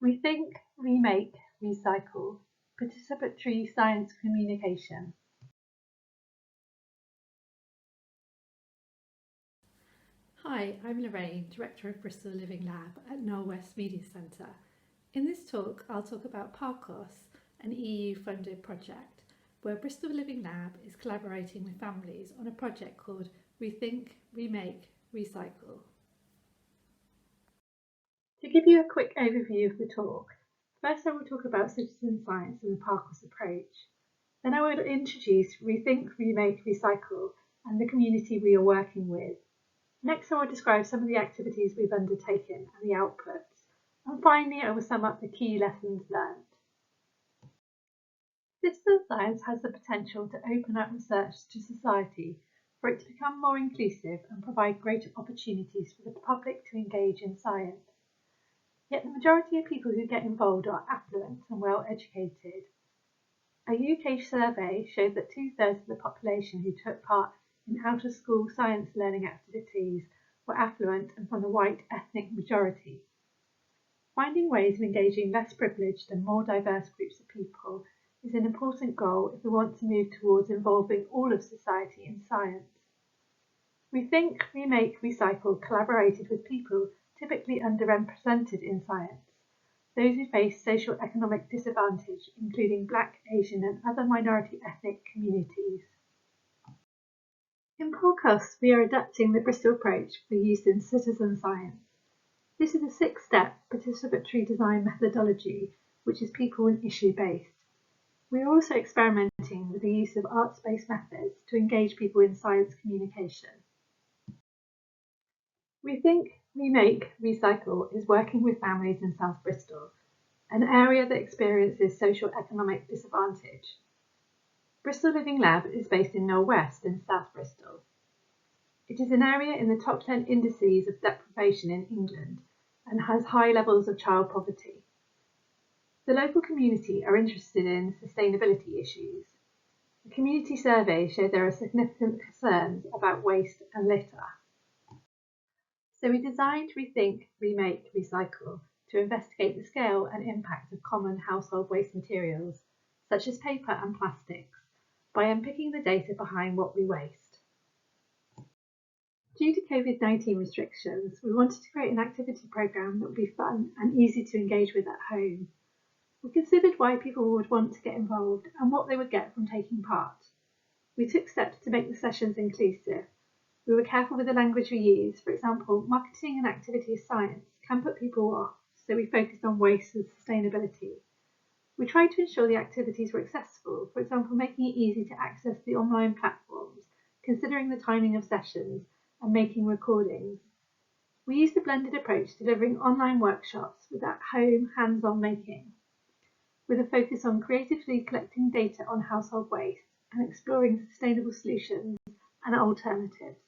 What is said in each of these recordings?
ReThink ReMake ReCycle Participatory Science Communication. Hi, I'm Lorraine, Director of Bristol Living Lab at Knoll West Media Centre. In this talk, I'll talk about Parcos, an EU-funded project where Bristol Living Lab is collaborating with families on a project called ReThink ReMake ReCycle. To give you a quick overview of the talk, first I will talk about citizen science and the Parcos approach. Then I will introduce ReThink ReMake ReCycle and the community we are working with. Next, I will describe some of the activities we've undertaken and the outputs. And finally, I will sum up the key lessons learned. Citizen science has the potential to open up research to society, for it to become more inclusive and provide greater opportunities for the public to engage in science. Yet the majority of people who get involved are affluent and well educated. A UK survey showed that 2/3 of the population who took part in out-of-school science learning activities were affluent and from the white ethnic majority. Finding ways of engaging less privileged and more diverse groups of people is an important goal if we want to move towards involving all of society in science. ReThink ReMake ReCycle collaborated with people typically underrepresented in science, those who face social economic disadvantage, including Black, Asian and other minority ethnic communities. In Parcos, we are adapting the Bristol approach for use in citizen science. This is a 6-step participatory design methodology, which is people and issue based. We are also experimenting with the use of arts-based methods to engage people in science communication. ReThink ReMake ReCycle is working with families in South Bristol, an area that experiences social economic disadvantage. Bristol Living Lab is based in Knoll West in South Bristol. It is an area in the top 10 indices of deprivation in England and has high levels of child poverty. The local community are interested in sustainability issues. The community survey showed there are significant concerns about waste and litter. So we designed ReThink ReMake ReCycle to investigate the scale and impact of common household waste materials, such as paper and plastics, by unpicking the data behind what we waste. Due to COVID-19 restrictions, we wanted to create an activity programme that would be fun and easy to engage with at home. We considered why people would want to get involved and what they would get from taking part. We took steps to make the sessions inclusive. We were careful with the language we used. For example, marketing an activity as science can put people off, so we focused on waste and sustainability. We tried to ensure the activities were accessible, for example, making it easy to access the online platforms, considering the timing of sessions, and making recordings. We used a blended approach, delivering online workshops with at-home, hands-on making, with a focus on creatively collecting data on household waste and exploring sustainable solutions and alternatives.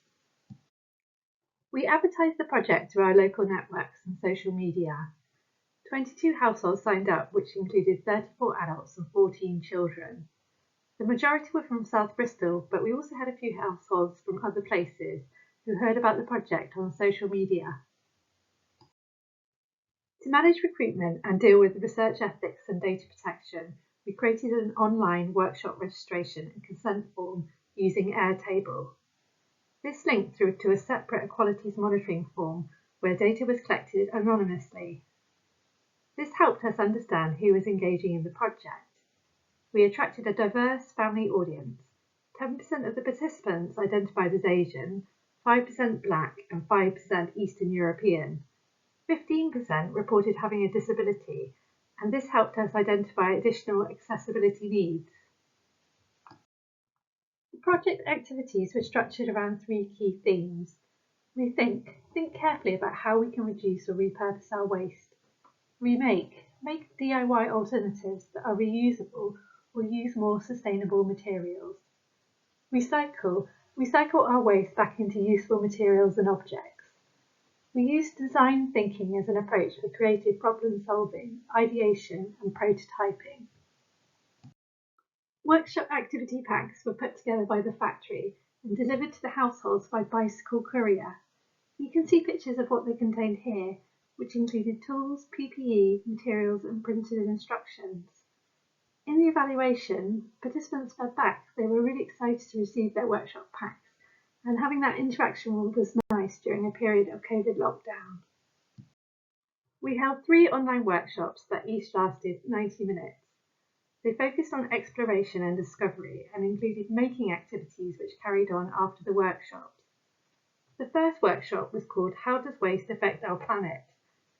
We advertised the project through our local networks and social media. 22 households signed up, which included 34 adults and 14 children. The majority were from South Bristol, but we also had a few households from other places who heard about the project on social media. To manage recruitment and deal with research ethics and data protection, we created an online workshop registration and consent form using Airtable. This linked through to a separate equalities monitoring form where data was collected anonymously. This helped us understand who was engaging in the project. We attracted a diverse family audience. 10% of the participants identified as Asian, 5% Black and 5% Eastern European. 15% reported having a disability, and this helped us identify additional accessibility needs. The project activities were structured around 3 key themes. ReThink, think carefully about how we can reduce or repurpose our waste. ReMake, make DIY alternatives that are reusable or use more sustainable materials. ReCycle, recycle our waste back into useful materials and objects. We use design thinking as an approach for creative problem solving, ideation and prototyping. Workshop activity packs were put together by the factory and delivered to the households by bicycle courier. You can see pictures of what they contained here. which included tools, PPE, materials and printed instructions. In the evaluation, participants fed back they were really excited to receive their workshop packs, and having that interaction was nice during a period of COVID lockdown. We held 3 online workshops that each lasted 90 minutes. They focused on exploration and discovery and included making activities which carried on after the workshops. The first workshop was called How Does Waste Affect Our Planet?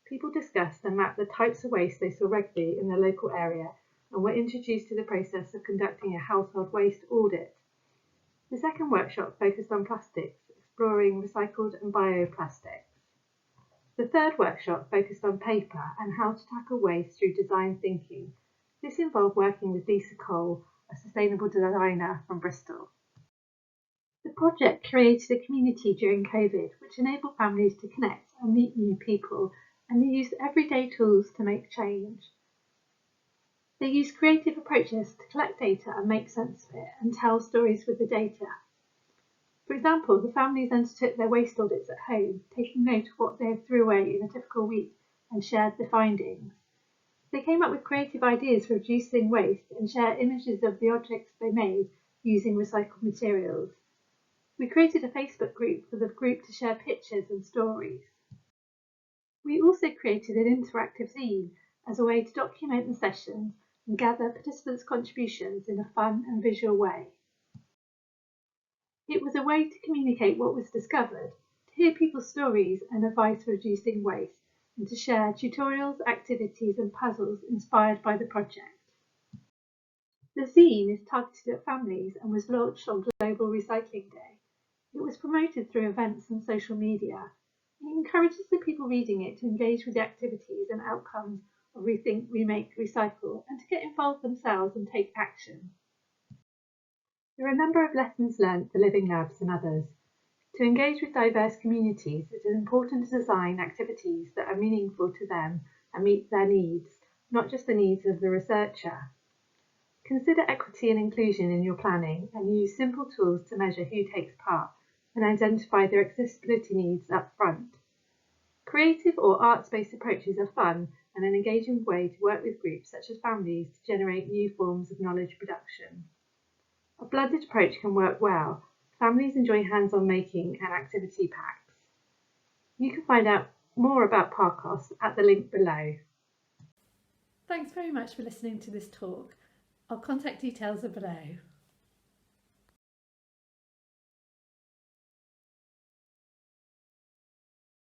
People discussed and mapped the types of waste they saw regularly in their local area and were introduced to the process of conducting a household waste audit. The second workshop focused on plastics, exploring recycled and bioplastics. The third workshop focused on paper and how to tackle waste through design thinking. This involved working with Lisa Cole, a sustainable designer from Bristol. The project created a community during COVID, which enabled families to connect and meet new people, and they used everyday tools to make change. They used creative approaches to collect data and make sense of it and tell stories with the data. For example, the families undertook their waste audits at home, taking note of what they threw away in a typical week and shared the findings. They came up with creative ideas for reducing waste and shared images of the objects they made using recycled materials. We created a Facebook group for the group to share pictures and stories. We also created an interactive zine as a way to document the sessions and gather participants' contributions in a fun and visual way. It was a way to communicate what was discovered, to hear people's stories and advice for reducing waste, and to share tutorials, activities and puzzles inspired by the project. The zine is targeted at families and was launched on Global Recycling Day. It was promoted through events and social media. It encourages the people reading it to engage with the activities and outcomes of ReThink ReMake ReCycle and to get involved themselves and take action. There are a number of lessons learned for Living Labs and others. To engage with diverse communities, it is important to design activities that are meaningful to them and meet their needs, not just the needs of the researcher. Consider equity and inclusion in your planning and use simple tools to measure who takes part and identify their accessibility needs up front. Creative or arts-based approaches are fun and an engaging way to work with groups such as families to generate new forms of knowledge production. A blended approach can work well. Families enjoy hands-on making and activity packs. You can find out more about Parcos at the link below. Thanks very much for listening to this talk. Our contact details are below.